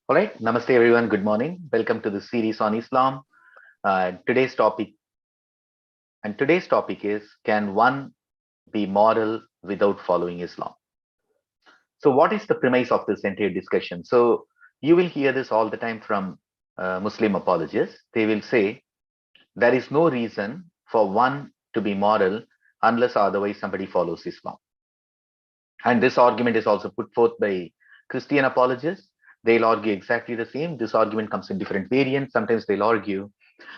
All right. Namaste, everyone. Good morning. Welcome to the series on Islam. Today's topic is: Can one be moral without following Islam? So, what is the premise of this entire discussion? So, you will hear this all the time from Muslim apologists. They will say there is no reason for one to be moral unless otherwise somebody follows Islam. And this argument is also put forth by Christian apologists. They'll argue exactly the same. This argument comes in different variants. Sometimes they'll argue,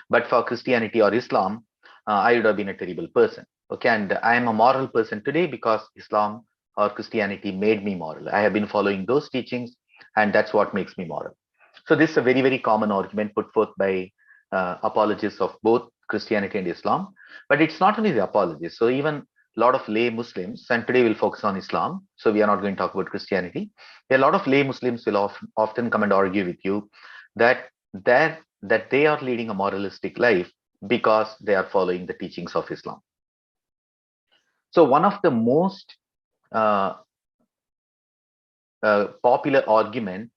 but for Christianity or Islam, I would have been a terrible person. Okay, and I am a moral person today because Islam or Christianity made me moral. I have been following those teachings, and that's what makes me moral. So this is a very, very common argument put forth by apologists of both Christianity and Islam. But it's not only the apologists. So even a lot of lay Muslims, and today we'll focus on Islam, so we are not going to talk about Christianity. A lot of lay Muslims will often come and argue with you that they are leading a moralistic life because they are following the teachings of Islam. So one of the most popular argument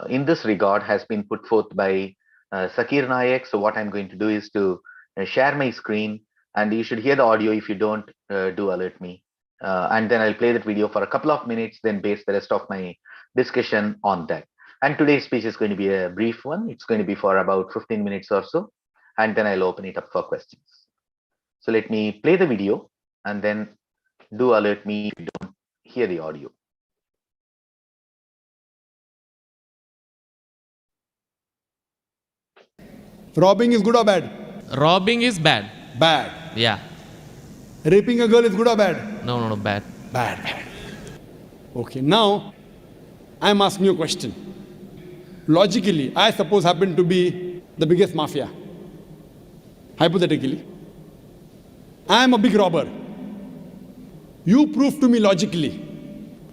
in this regard has been put forth by Zakir Naik. So what I'm going to do is to share my screen, and you should hear the audio. If you don't, do alert me. And then I'll play that video for a couple of minutes, then base the rest of my discussion on that. And today's speech is going to be a brief one. It's going to be for about 15 minutes or so. And then I'll open it up for questions. So let me play the video and then do alert me if you don't hear the audio. Robbing is good or bad? Robbing is bad. Bad. Yeah. Raping a girl is good or bad? No, bad. Bad. Okay, now I'm asking you a question. Logically, I suppose happen to be the biggest mafia. Hypothetically, I am a big robber. You prove to me logically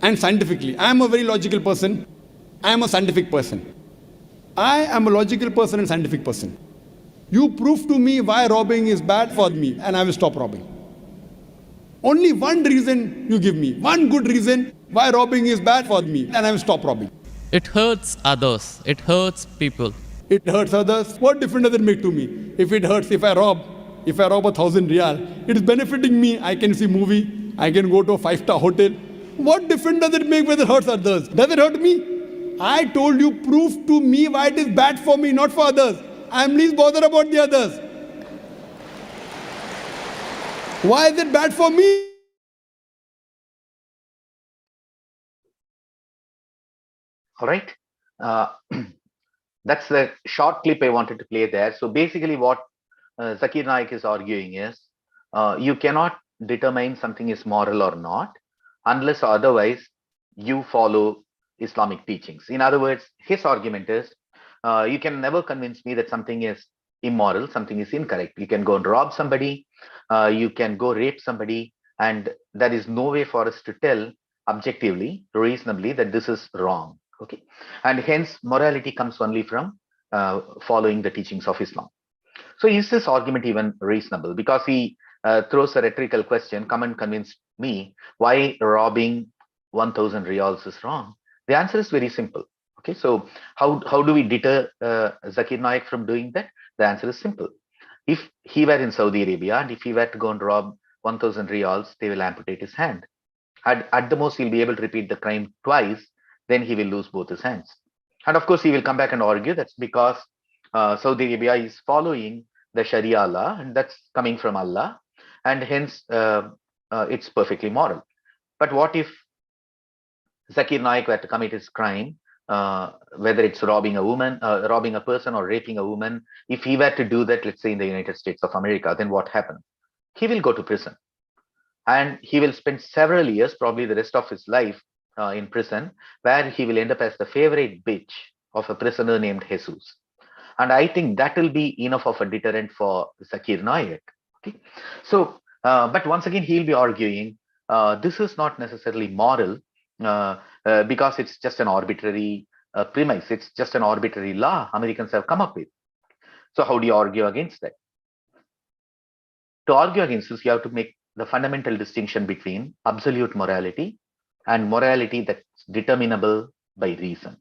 and scientifically. I am a very logical person. I am a scientific person. I am a logical person and scientific person. You prove to me why robbing is bad for me, and I will stop robbing. Only one reason you give me, one good reason why robbing is bad for me, and I will stop robbing. It hurts others. It hurts people. It hurts others. What difference does it make to me? If it hurts, if I rob 1,000 riyal, it is benefiting me. I can see movie. I can go to a 5-star hotel. What difference does it make whether it hurts others? Does it hurt me? I told you, prove to me why it is bad for me, not for others. I am least bothered about the others. Why is it bad for me? All right. That's the short clip I wanted to play there. So basically what Zakir Naik is arguing is you cannot determine something is moral or not unless otherwise you follow Islamic teachings. In other words, his argument is you can never convince me that something is immoral, something is incorrect. You can go and rob somebody, you can go rape somebody, and there is no way for us to tell objectively, reasonably, that this is wrong. Okay, and hence morality comes only from following the teachings of Islam. So is this argument even reasonable? Because he throws a rhetorical question: come and convince me why robbing 1,000 riyals is wrong. The answer is very simple. Okay, so how do we deter Zakir Naik from doing that? The answer is simple. If he were in Saudi Arabia and if he were to go and rob 1,000 riyals, they will amputate his hand. At the most, he'll be able to repeat the crime twice, then he will lose both his hands. And of course, he will come back and argue that's because Saudi Arabia is following the Sharia law, and that's coming from Allah, and hence it's perfectly moral. But what if Zakir Naik were to commit his crime, whether it's robbing a woman, robbing a person, or raping a woman? If he were to do that, let's say in the United States of America, then what happens? He will go to prison, and he will spend several years, probably the rest of his life, in prison, where he will end up as the favorite bitch of a prisoner named Jesus. And I think that will be enough of a deterrent for Zakir Naik. Okay, so but once again he'll be arguing this is not necessarily moral because it's just an arbitrary premise. It's just an arbitrary law Americans have come up with. So how do you argue against that? To argue against this, you have to make the fundamental distinction between absolute morality and morality that's determinable by reason.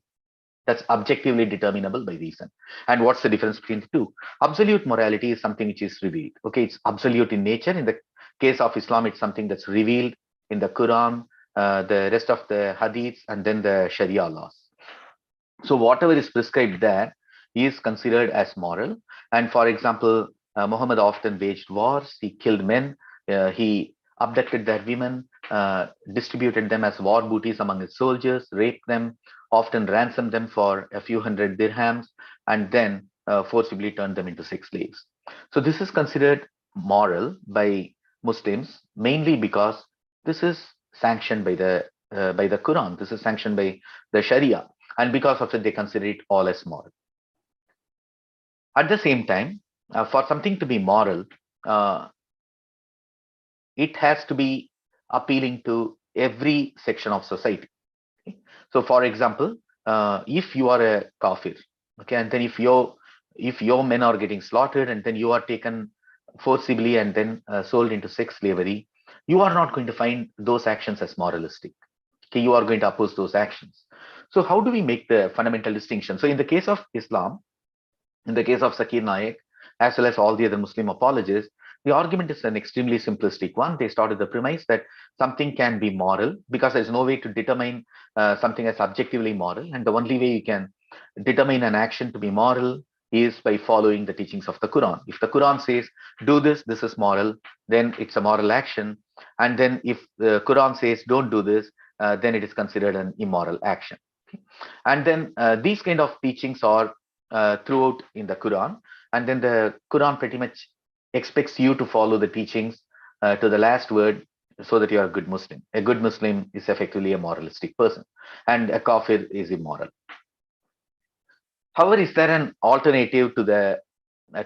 That's objectively determinable by reason. And what's the difference between the two? Absolute morality is something which is revealed. Okay, it's absolute in nature. In the case of Islam, it's something that's revealed in the Quran, the rest of the hadiths, and then the Sharia laws. So whatever is prescribed there is considered as moral. And for example, Muhammad often waged wars. He killed men. He abducted their women, distributed them as war booties among his soldiers, raped them, often ransomed them for a few hundred dirhams, and then forcibly turned them into sex slaves. So this is considered moral by Muslims mainly because this is sanctioned by the Quran. This is sanctioned by the Sharia, and because of it, they consider it all as moral. At the same time, for something to be moral, uh, it has to be appealing to every section of society. Okay? So, for example, if you are a kafir, okay, and then if your men are getting slaughtered, and then you are taken forcibly and then sold into sex slavery, you are not going to find those actions as moralistic. Okay, you are going to oppose those actions. So, how do we make the fundamental distinction? So, in the case of Islam, in the case of Zakir Naik, as well as all the other Muslim apologists, the argument is an extremely simplistic one. They start with the premise that something can be moral because there's no way to determine something as objectively moral. And the only way you can determine an action to be moral is by following the teachings of the Quran. If the Quran says, do this, this is moral, then it's a moral action. And then if the Quran says, don't do this, then it is considered an immoral action. Okay? And then these kind of teachings are throughout in the Quran. And then the Quran pretty much expects you to follow the teachings to the last word so that you are a good Muslim. A good Muslim is effectively a moralistic person, and a kafir is immoral. However, is there an alternative to the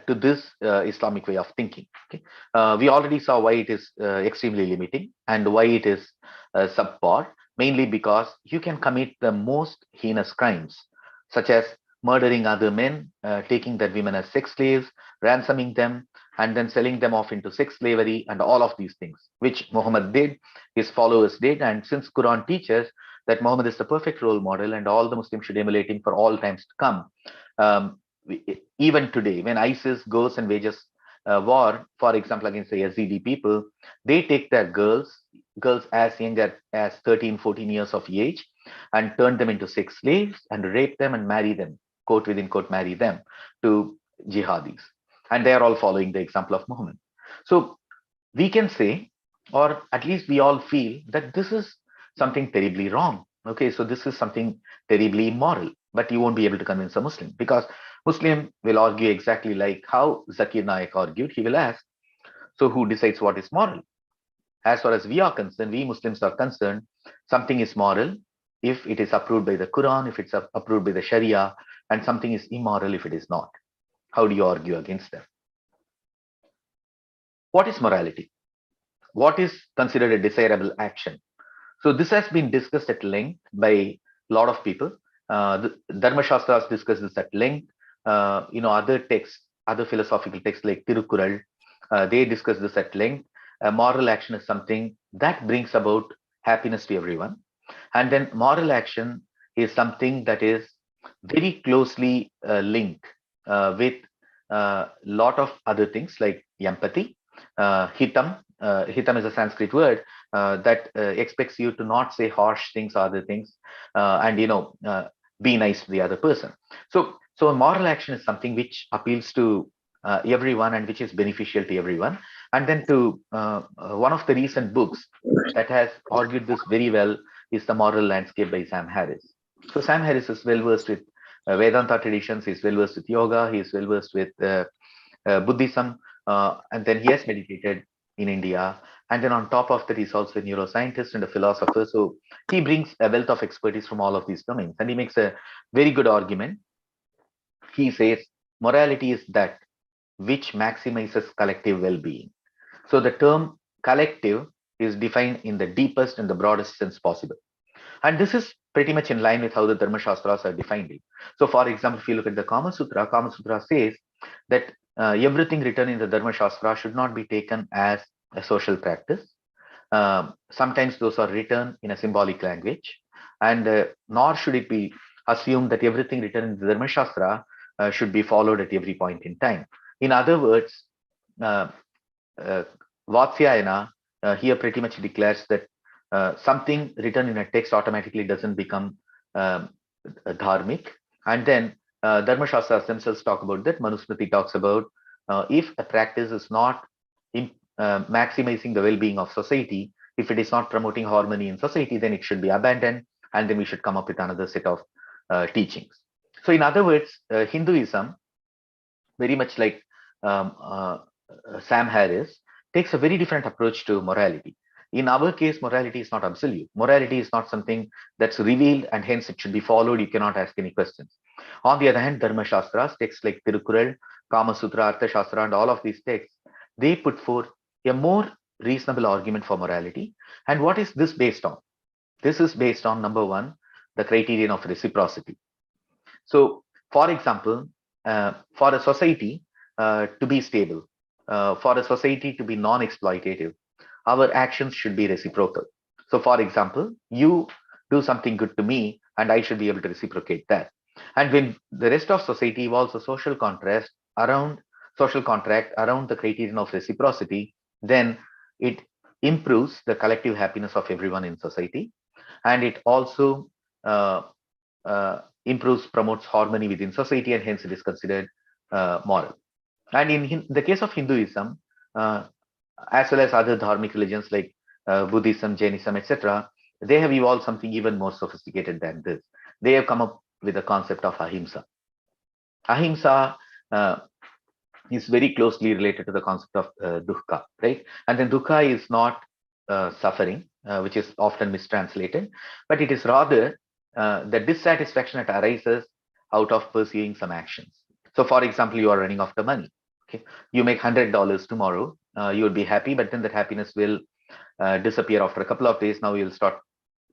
to this Islamic way of thinking? Okay? We already saw why it is extremely limiting and why it is subpar, mainly because you can commit the most heinous crimes, such as murdering other men, taking their women as sex slaves, ransoming them, and then selling them off into sex slavery, and all of these things, which Muhammad did, his followers did. And since Quran teaches that Muhammad is the perfect role model and all the Muslims should emulate him for all times to come, even today, when ISIS goes and wages war, for example, against the Yazidi people, they take their girls as young as 13, 14 years of age, and turn them into sex slaves and rape them and marry them, quote within quote, marry them to jihadis. And they are all following the example of Muhammad. So we can say, or at least we all feel, that this is something terribly wrong. Okay, so this is something terribly immoral, but you won't be able to convince a Muslim, because Muslim will argue exactly like how Zakir Naik argued. He will ask, so who decides what is moral? As far as we are concerned, we Muslims are concerned, something is moral if it is approved by the Quran, if it's approved by the Sharia, and something is immoral if it is not. How do you argue against them? What is morality? What is considered a desirable action? So this has been discussed at length by a lot of people. The Dharma Shastras discuss this at length. Other texts, other philosophical texts like Tirukural, they discuss this at length. A moral action is something that brings about happiness to everyone. And then moral action is something that is very closely linked with a lot of other things like empathy, hitam. Hitam is a Sanskrit word that expects you to not say harsh things or other things, and be nice to the other person. So a moral action is something which appeals to everyone and which is beneficial to everyone. And then to one of the recent books that has argued this very well is The Moral Landscape by Sam Harris. So Sam Harris is well versed with Vedanta traditions. He's well versed with yoga. He's well versed with Buddhism, and then he has meditated in India. And then on top of that, he's also a neuroscientist and a philosopher. So he brings a wealth of expertise from all of these domains, and he makes a very good argument. He says morality is that which maximizes collective well-being. So the term collective is defined in the deepest and the broadest sense possible. And this is pretty much in line with how the Dharma Shastras are defined it. So for example, if you look at the Kama Sutra says that everything written in the Dharma Shastra should not be taken as a social practice. Sometimes those are written in a symbolic language, and nor should it be assume that everything written in the Dharma Shastra should be followed at every point in time. In other words, uh, uh, Vatsyayana here pretty much declares that something written in a text automatically doesn't become um, dharmic. And then Dharma Shastras themselves talk about that. Manusmriti talks about if a practice is not maximizing the well-being of society, if it is not promoting harmony in society, then it should be abandoned, and then we should come up with another set of teachings. So, in other words, Hinduism, very much like um, uh, Sam Harris, takes a very different approach to morality. In our case, morality is not absolute. Morality is not something that's revealed and hence it should be followed. You cannot ask any questions. On the other hand, Dharma Shastras, texts like Tirukural, Kama Sutra, Artha Shastra, and all of these texts, they put forth a more reasonable argument for morality. And what is this based on? This is based on, number one, the criterion of reciprocity. So, for example, for a society to be stable, for a society to be non-exploitative, our actions should be reciprocal. So, for example, you do something good to me, and I should be able to reciprocate that. And when the rest of society evolves a social contract around the criterion of reciprocity, then it improves the collective happiness of everyone in society, and it also uh, improves, promotes harmony within society, and hence it is considered moral. And in the case of Hinduism, uh, as well as other dharmic religions like Buddhism, Jainism, etc., they have evolved something even more sophisticated than this. They have come up with the concept of ahimsa. Ahimsa uh, is very closely related to the concept of dukkha, right? And then dukkha is not suffering, which is often mistranslated, but it is rather the dissatisfaction that arises out of pursuing some actions. So, for example, you are running after money. Okay, you make $100 tomorrow, you will be happy, but then that happiness will disappear after a couple of days. Now you'll start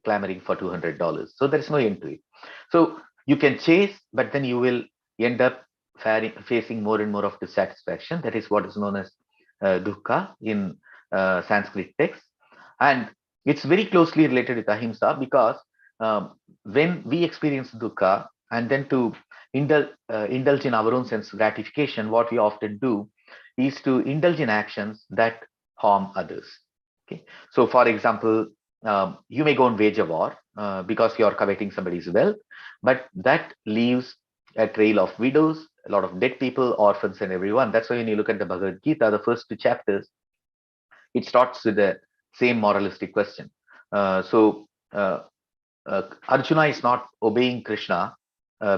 clamoring for $200. So there is no end to it. So you can chase, but then you will end up facing more and more of dissatisfaction. That is what is known as dukkha in Sanskrit texts. And it's very closely related with ahimsa because when we experience dukkha and then to indulge in our own sense gratification, what we often do is to indulge in actions that harm others. Okay, so for example, you may go and wage a war because you are coveting somebody's wealth, but that leaves a trail of widows, a lot of dead people, orphans, and everyone. That's why when you look at the Bhagavad-Gita, the first two chapters, it starts with the same moralistic question. So Arjuna is not obeying Krishna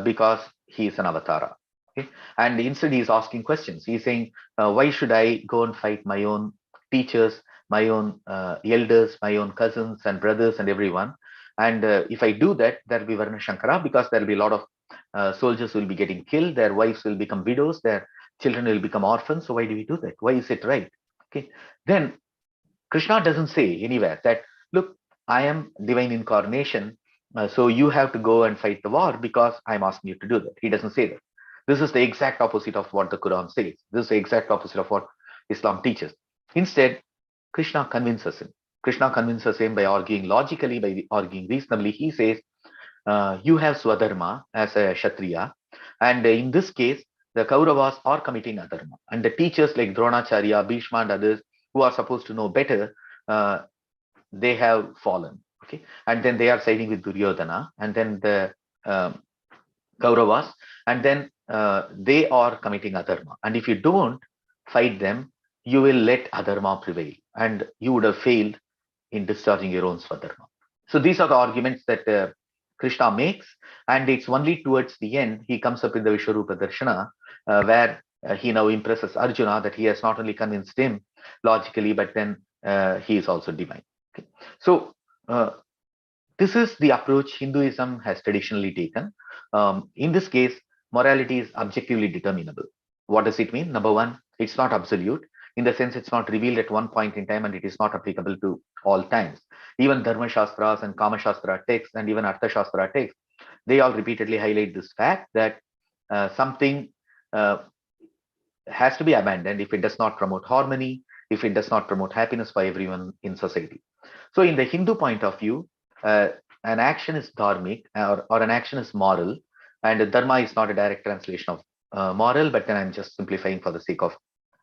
because he is an avatara. Okay? And instead, he is asking questions. He's saying, why should I go and fight my own teachers, my own elders, my own cousins and brothers and everyone? And if I do that, there will be Varna Shankara because there will be a lot of soldiers will be getting killed, their wives will become widows, their children will become orphans. So why do we do that? Why is it right? Okay. Then Krishna doesn't say anywhere that, look, I am divine incarnation, so you have to go and fight the war because I'm asking you to do that. He doesn't say that. This is the exact opposite of what the Quran says. This is the exact opposite of what Islam teaches. Instead, Krishna convinces him. Krishna convinces him by arguing logically, by arguing reasonably. He says, you have Swadharma as a Kshatriya, and in this case, the Kauravas are committing adharma. And the teachers like Dronacharya, Bhishma, and others who are supposed to know better, they have fallen. Okay, and then they are siding with Duryodhana, and then the Kauravas, and then they are committing adharma. And if you don't fight them, you will let adharma prevail, and you would have failed in discharging your own swadharma. So these are the arguments that Krishna makes, and it's only towards the end he comes up with the Vishwarupa Darshana, where he now impresses Arjuna that he has not only convinced him logically, but then he is also divine. Okay. So this is the approach Hinduism has traditionally taken. In this case, morality is objectively determinable. What does it mean? Number one, it's not absolute. In the sense, it's not revealed at one point in time and it is not applicable to all times. Even Dharma Shastras and Kama Shastra texts and even Artha Shastra texts, they all repeatedly highlight this fact that something has to be abandoned if it does not promote harmony, if it does not promote happiness for everyone in society. So, in the Hindu point of view, an action is dharmic or an action is moral, and dharma is not a direct translation of moral, but then I'm just simplifying for the sake of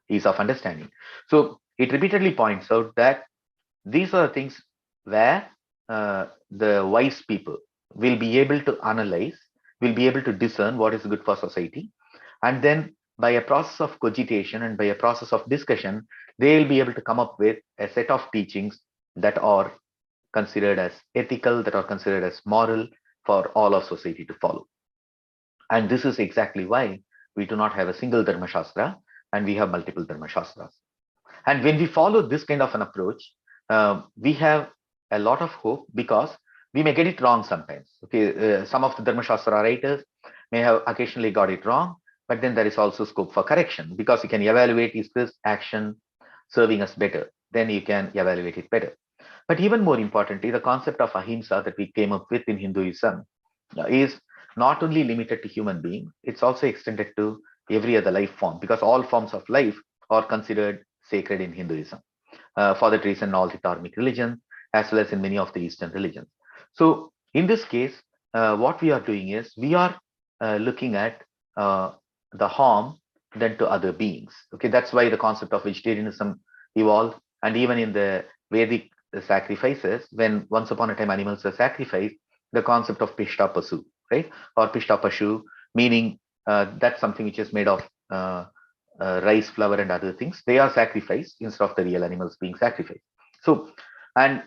ease of understanding. So it repeatedly points out that these are things where the wise people will be able to analyze, will be able to discern what is good for society, and then by a process of cogitation and by a process of discussion, they will be able to come up with a set of teachings that are considered as ethical, that are considered as moral for all of society to follow. And this is exactly why we do not have a single Dharma Shastra and we have multiple Dharma Shastras. And when we follow this kind of an approach, we have a lot of hope because we may get it wrong sometimes. Okay, some of the Dharma Shastra writers may have occasionally got it wrong, but then there is also scope for correction because you can evaluate, is this action serving us better? Then you can evaluate it better. But even more importantly, the concept of ahimsa that we came up with in Hinduism is not only limited to human beings, it's also extended to every other life form because all forms of life are considered sacred in Hinduism. For that reason, all the dharmic religions, as well as in many of the Eastern religions. So, in this case, what we are doing is we are looking at the harm done to other beings. Okay, that's why the concept of vegetarianism evolved, and even in the Vedic sacrifices, when once upon a time animals were sacrificed, the concept of pishta pasu, right, or pishta pashu, meaning that's something which is made of rice flour and other things, they are sacrificed instead of the real animals being sacrificed. So, and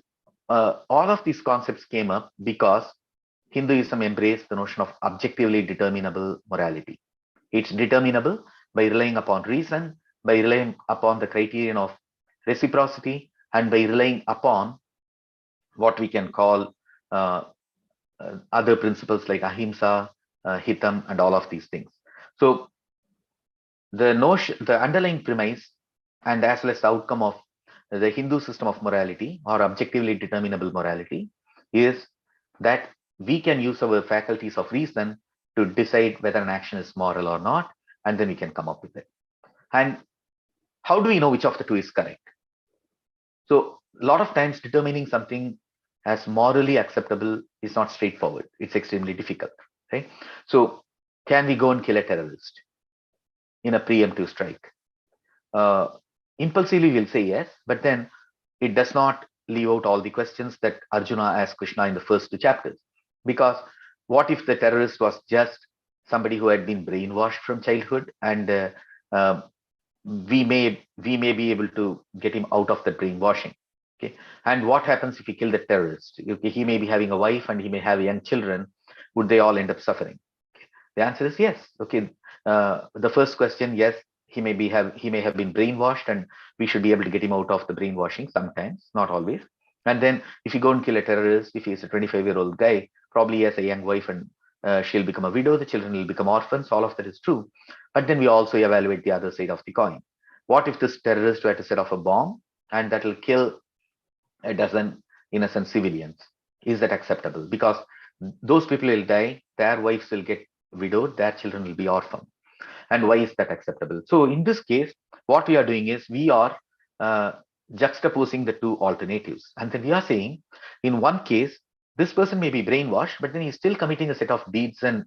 all of these concepts came up because Hinduism embraced the notion of objectively determinable morality. It's determinable by relying upon reason, by relying upon the criterion of reciprocity, and by relying upon what we can call uh, other principles like ahimsa, hitam, and all of these things. So the notion, the underlying premise, and as well as the outcome of the Hindu system of morality or objectively determinable morality is that we can use our faculties of reason to decide whether an action is moral or not, and then we can come up with it. And how do we know which of the two is correct? So a lot of times determining something as morally acceptable is not straightforward. It's extremely difficult, right? So can we go and kill a terrorist in a preemptive strike? Uh, Impulsively we'll say yes, but then it does not leave out all the questions that Arjuna asked Krishna in the first two chapters. Because what if the terrorist was just somebody who had been brainwashed from childhood, and uh, we may be able to get him out of the brainwashing? Okay, and what happens if we kill the terrorist? Okay, he may be having a wife and he may have young children. Would they all end up suffering? The answer is yes. Okay, the first question, yes, he may have been brainwashed, and we should be able to get him out of the brainwashing sometimes, not always. And then if you go and kill a terrorist, if he's a 25-year-old guy, probably he has a young wife and she'll become a widow, the children will become orphans, all of that is true. But then we also evaluate the other side of the coin. What if this terrorist were to set off a bomb and that will kill a dozen innocent civilians? Is that acceptable? Because those people will die, their wives will get widowed, their children will be orphaned. And why is that acceptable? So in this case, what we are doing is we are uh, juxtaposing the two alternatives. And then we are saying, in one case, this person may be brainwashed, but then he's still committing a set of deeds and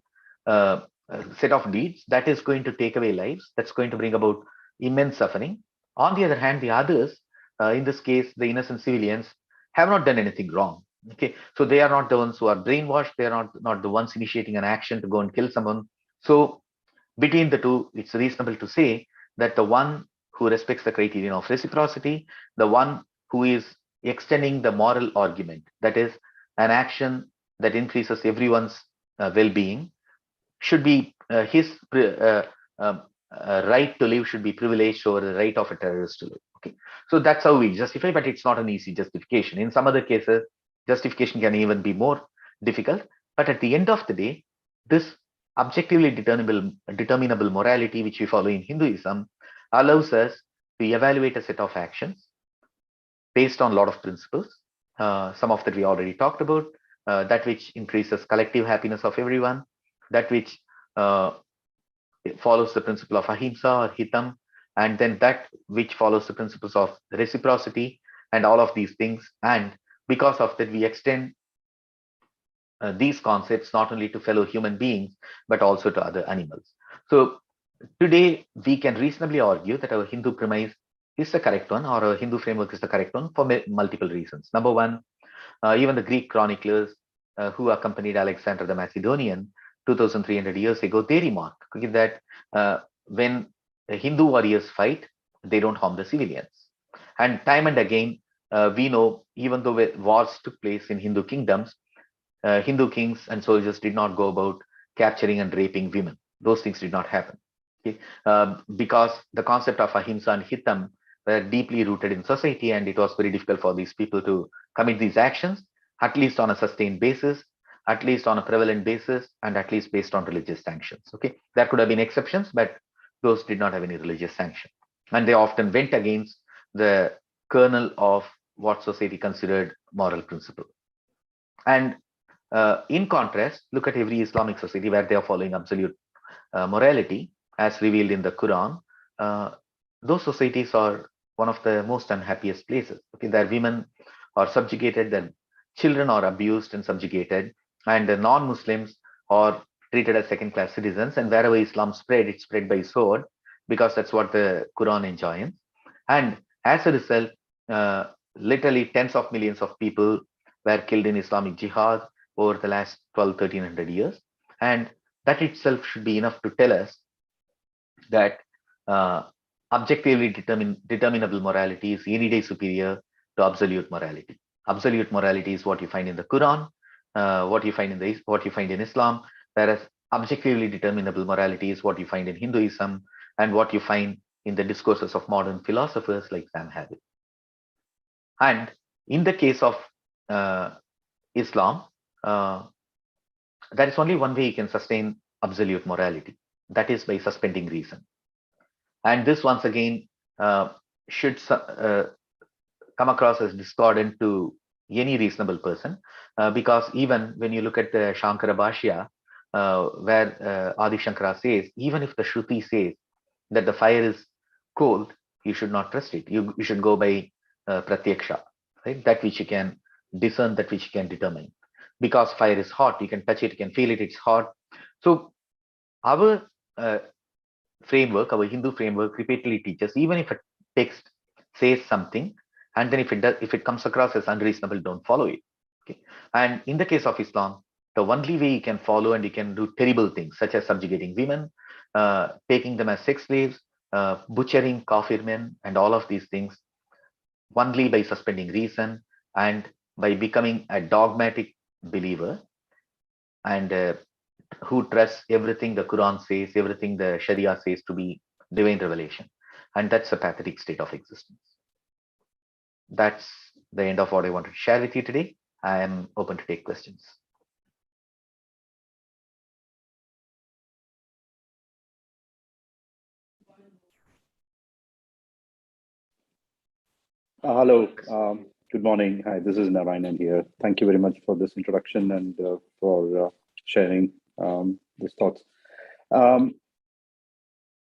set of deeds that is going to take away lives, that's going to bring about immense suffering. On the other hand, the others, in this case, the innocent civilians, have not done anything wrong. Okay, so they are not the ones who are brainwashed. They are not the ones initiating an action to go and kill someone. So between the two, it's reasonable to say that the one who respects the criterion of reciprocity, the one who is extending the moral argument, that is, an action that increases everyone's well-being, should be right to live should be privileged over the right of a terrorist to live. Okay, so that's how we justify, but it's not an easy justification. In some other cases, justification can even be more difficult. But at the end of the day, this objectively determinable morality, which we follow in Hinduism, allows us to evaluate a set of actions based on a lot of principles. Some of that we already talked about, that which increases collective happiness of everyone, that which follows the principle of ahimsa or hitam, and then that which follows the principles of reciprocity and all of these things. And because of that, we extend these concepts not only to fellow human beings, but also to other animals. So today, we can reasonably argue that our Hindu premise is the correct one, or our Hindu framework is the correct one for multiple reasons. Number one, even the Greek chroniclers who accompanied Alexander the Macedonian 2,300 years ago, they remark that when Hindu warriors fight, they don't harm the civilians. And time and again, we know even though wars took place in Hindu kingdoms, Hindu kings and soldiers did not go about capturing and raping women. Those things did not happen. Okay? Because the concept of ahimsa and hitam were deeply rooted in society, and it was very difficult for these people to commit these actions, at least on a sustained basis, at least on a prevalent basis, and at least based on religious sanctions. Okay, there could have been exceptions, but those did not have any religious sanction, and they often went against the kernel of what society considered moral principle. And in contrast, look at every Islamic society where they are following absolute morality as revealed in the Quran. Those societies are one of the most unhappiest places. Okay, their women are subjugated, their children are abused and subjugated, and the non-Muslims are treated as second-class citizens. And wherever Islam spread, it spread by sword, because that's what the Quran enjoins. And as a result, literally tens of millions of people were killed in Islamic jihad over the last 1,300 years. And that itself should be enough to tell us that objectively determinable morality is any day superior to absolute morality. Absolute morality is what you find in the Quran, what you find in Islam, whereas objectively determinable morality is what you find in Hinduism and what you find in the discourses of modern philosophers like Sam Harris. And in the case of Islam, there is only one way you can sustain absolute morality, that is by suspending reason. And this once again should come across as discordant to any reasonable person, because even when you look at the Shankara Bhashya, where Adi Shankara says, even if the Shruti says that the fire is cold, you should not trust it. You should go by pratyaksha, right? That which you can discern, that which you can determine. Because fire is hot, you can touch it, you can feel it, it's hot. So our framework, our Hindu framework repeatedly teaches, even if a text says something, and then if it comes across as unreasonable, don't follow it. Okay. And in the case of Islam, the only way you can follow and you can do terrible things, such as subjugating women, taking them as sex slaves, butchering kafir men, and all of these things, only by suspending reason and by becoming a dogmatic believer and who trusts everything the Quran says, everything the Sharia says to be divine revelation. And that's a pathetic state of existence. That's the end of what I wanted to share with you today. I am open to take questions. Hello. Good morning. Hi, this is Narayanan here. Thank you very much for this introduction and for sharing these thoughts.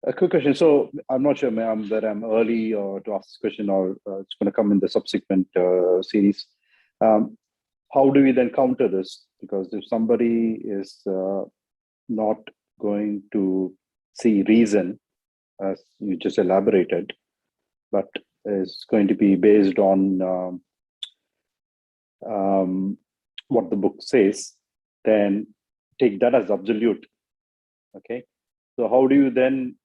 A quick question. So I'm not sure whether I'm early to ask this question or it's going to come in the subsequent series. How do we then counter this? Because if somebody is not going to see reason, as you just elaborated, but is going to be based on what the book says, then take that as absolute. Okay. So how do you then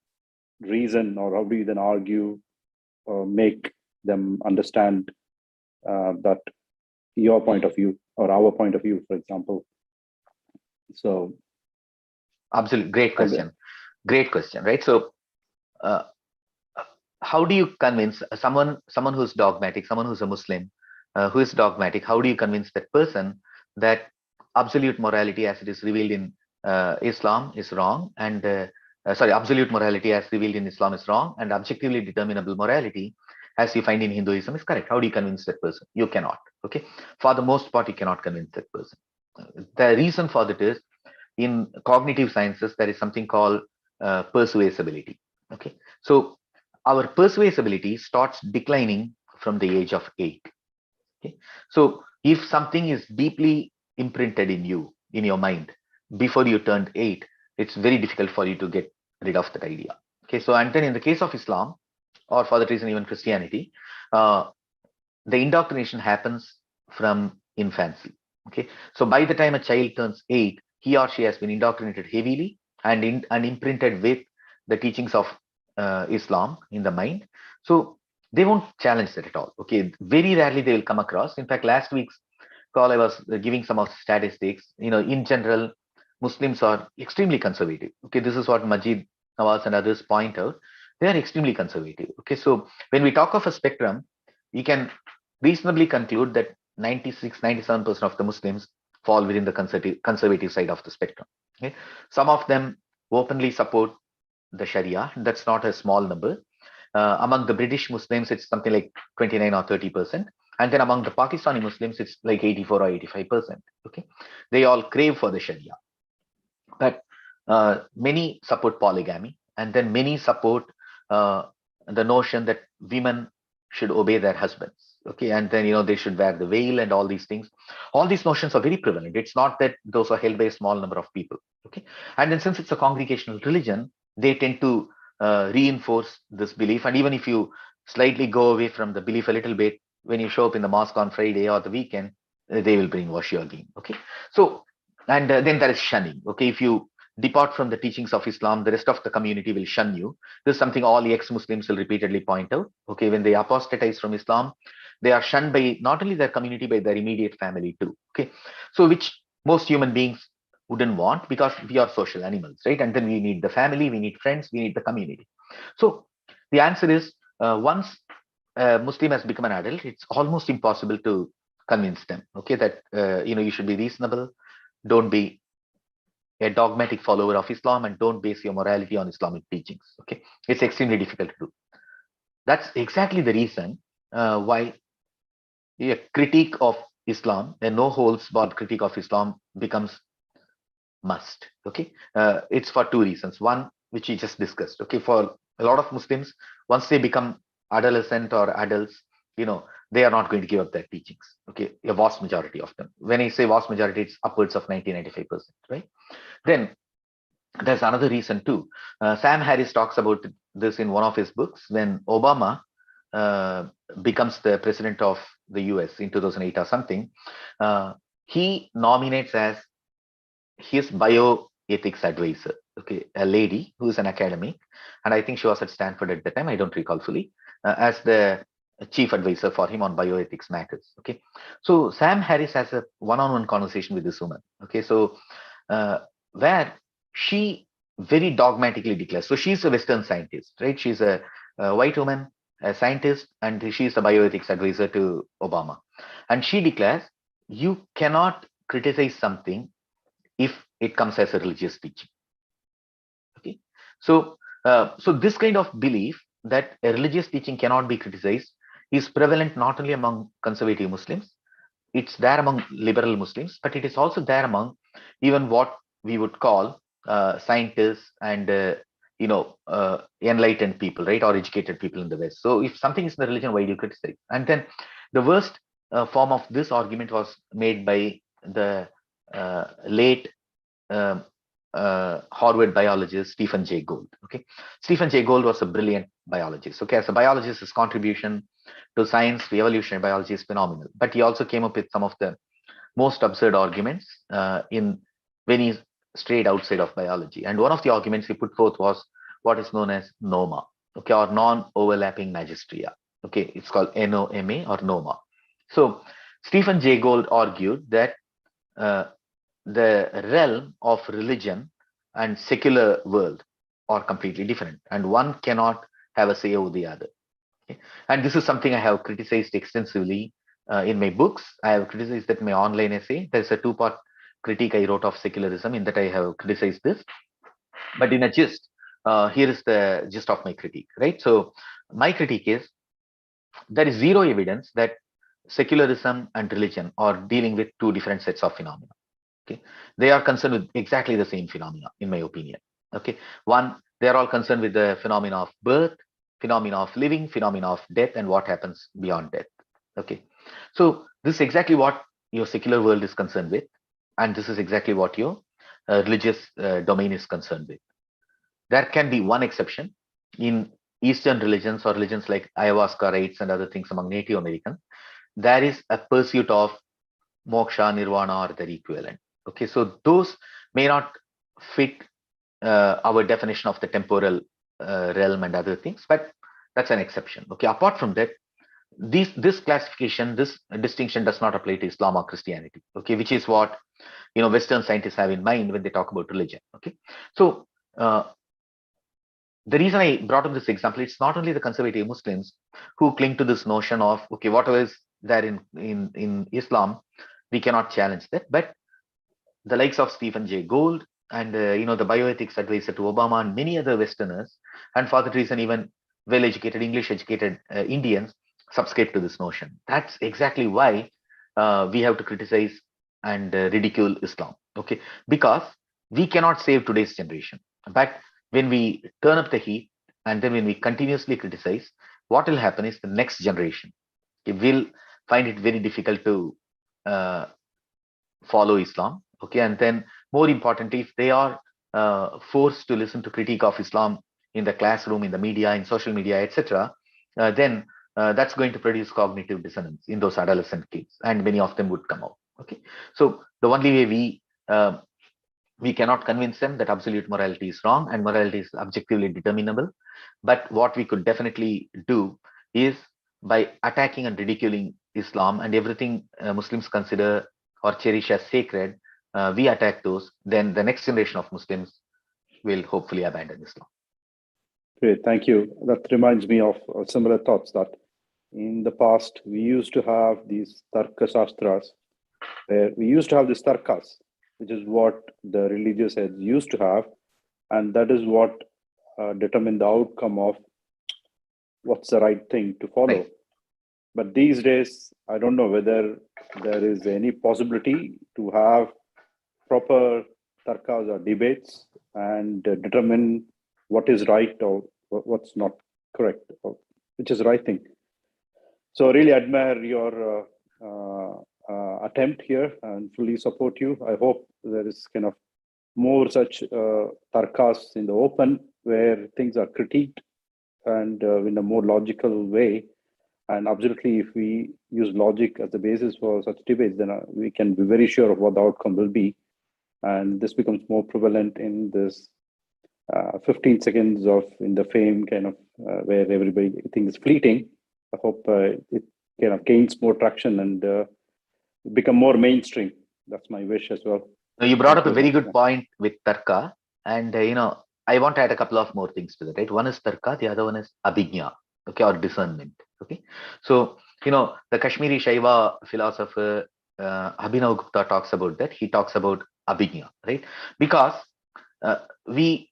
reason, or how do you then argue or make them understand that your point of view or our point of view, for example? So absolutely great question. Great question, right? So how do you convince someone who's dogmatic, someone who's a Muslim, who is dogmatic? How do you convince that person that absolute morality as it is revealed in Islam is wrong, and absolute morality as revealed in Islam is wrong, and objectively determinable morality as you find in Hinduism is correct? How do you convince that person? You cannot. Okay, for the most part, you cannot convince that person. The reason for that is, in cognitive sciences, there is something called persuasibility. Okay, so our persuasibility starts declining from the age of 8. Okay, so if something is deeply imprinted in you, in your mind before you turned 8, it's very difficult for you to get rid of that idea. Okay, so and then in the case of Islam, or for that reason even Christianity, uh, the indoctrination happens from infancy. Okay, so by the time a child turns 8, he or she has been indoctrinated heavily and imprinted with the teachings of Islam in the mind. So they won't challenge that at all. Okay, very rarely they will come across. In fact, last week's call I was giving some of the statistics. In general, Muslims are extremely conservative. Okay, this is what Majid Nawaz and others point out. They are extremely conservative. Okay, so when we talk of a spectrum, you can reasonably conclude that 96-97% of the Muslims fall within the conservative side of the spectrum. Okay? Some of them openly support the Sharia. That's not a small number. Among the British Muslims, it's something like 29 or 30%. And then among the Pakistani Muslims, it's like 84 or 85%. Okay, they all crave for the Sharia. But many support polygamy, and then many support uh, the notion that women should obey their husbands. Okay, and then they should wear the veil and all these things. All these notions are very prevalent. It's not that those are held by a small number of people. Okay, and then since it's a congregational religion, they tend to reinforce this belief. And even if you slightly go away from the belief a little bit, when you show up in the mosque on Friday or the weekend, they will brainwash you again. Okay, so and then there is shunning. Okay, if you depart from the teachings of Islam, the rest of the community will shun you. This is something all ex-Muslims will repeatedly point out. Okay, when they apostatize from Islam, they are shunned by not only their community, but their immediate family too. Okay, so which most human beings wouldn't want, because we are social animals, right? And then we need the family, we need friends, we need the community. So the answer is, once a Muslim has become an adult, it's almost impossible to convince them. Okay, that you should be reasonable, don't be a dogmatic follower of Islam, and don't base your morality on Islamic teachings. Okay, it's extremely difficult to do. That's exactly the reason why a critique of Islam, a no holds barred critique of Islam, becomes must. Okay, it's for two reasons. One, which we just discussed. Okay, for a lot of Muslims, once they become adolescent or adults, they are not going to give up their teachings. Okay, a vast majority of them. When I say vast majority, it's upwards of 90-95%, right? Then there's another reason too. Sam Harris talks about this in one of his books. When Obama becomes the president of the US in 2008 or something, he nominates as his bioethics advisor, okay, a lady who is an academic, and I think she was at Stanford at the time, I don't recall fully, as the chief advisor for him on bioethics matters. Okay, so Sam Harris has a one-on-one conversation with this woman. Okay, so where she very dogmatically declares, so she's a Western scientist, right? She's a white woman, a scientist, and she's a bioethics advisor to Obama, and she declares, you cannot criticize something if it comes as a religious teaching. Okay, so this kind of belief that a religious teaching cannot be criticized is prevalent not only among conservative Muslims, it's there among liberal Muslims, but it is also there among even what we would call scientists and enlightened people, right, or educated people in the West. So if something is in the religion, why do you criticize? And then the worst form of this argument was made by the late Harvard biologist Stephen Jay Gould. Okay, Stephen Jay Gould was a brilliant biologist. Okay, as a biologist, his contribution to science, to evolutionary biology is phenomenal. But he also came up with some of the most absurd arguments in when he strayed outside of biology. And one of the arguments he put forth was what is known as NOMA, okay, or non-overlapping magistria. Okay, it's called NOMA or NOMA. So Stephen Jay Gould argued that the realm of religion and secular world are completely different, and one cannot have a say over the other. Okay? And this is something I have criticized extensively in my books. I have criticized that in my online essay. There's a two-part critique I wrote of secularism, in that I have criticized this. But in a gist, here is the gist of my critique, right? So my critique is, there is zero evidence that secularism and religion are dealing with two different sets of phenomena. Okay, they are concerned with exactly the same phenomena, in my opinion. Okay, one, they are all concerned with the phenomena of birth, phenomena of living, phenomena of death, and what happens beyond death. Okay, so this is exactly what your secular world is concerned with. and this is exactly what your religious domain is concerned with. There can be one exception in Eastern religions or religions like ayahuasca rites and other things among Native Americans. There is a pursuit of moksha, nirvana, or their equivalent. Okay, so those may not fit our definition of the temporal realm and other things, but that's an exception. Okay, apart from that, this classification, this distinction does not apply to Islam or Christianity. Okay, which is what Western scientists have in mind when they talk about religion. Okay, so the reason I brought up this example, it's not only the conservative Muslims who cling to this notion of, okay, whatever is there in Islam, we cannot challenge that, but the likes of Stephen Jay Gould and the bioethics advisor to Obama and many other Westerners, and for that reason, even well-educated, English-educated Indians subscribe to this notion. That's exactly why we have to criticize and ridicule Islam. Okay, because we cannot save today's generation, but when we turn up the heat and then when we continuously criticize, what will happen is the next generation will find it very difficult to follow Islam. Okay, and then more importantly, if they are forced to listen to critique of Islam in the classroom, in the media, in social media, etc., then that's going to produce cognitive dissonance in those adolescent kids, and many of them would come out. Okay, so the only way we cannot convince them that absolute morality is wrong and morality is objectively determinable. But what we could definitely do is by attacking and ridiculing Islam and everything Muslims consider or cherish as sacred, we attack those, then the next generation of Muslims will hopefully abandon Islam. Great, thank you. That reminds me of similar thoughts that in the past, we used to have these Tarka Shastras, where we used to have these Tarkas, which is what the religious heads used to have. And that is what determined the outcome of what's the right thing to follow. Right. But these days, I don't know whether there is any possibility to have proper tarkas or debates and determine what is right or what's not correct, or which is the right thing. So I really admire your attempt here and fully support you. I hope there is kind of more such tarkas in the open where things are critiqued and in a more logical way. And absolutely, if we use logic as the basis for such debates, then we can be very sure of what the outcome will be. And this becomes more prevalent in this 15 seconds of in the fame kind of where everybody thinks is fleeting. I hope it kind of gains more traction and become more mainstream. That's my wish as well. Now, you brought up a very good point with Tarka, and I want to add a couple of more things to that. Right, one is Tarka, the other one is Abhijna, okay, or discernment. Okay, so the Kashmiri Shaiva philosopher Abhinav Gupta talks about that. He talks about Abhijna, right? Because we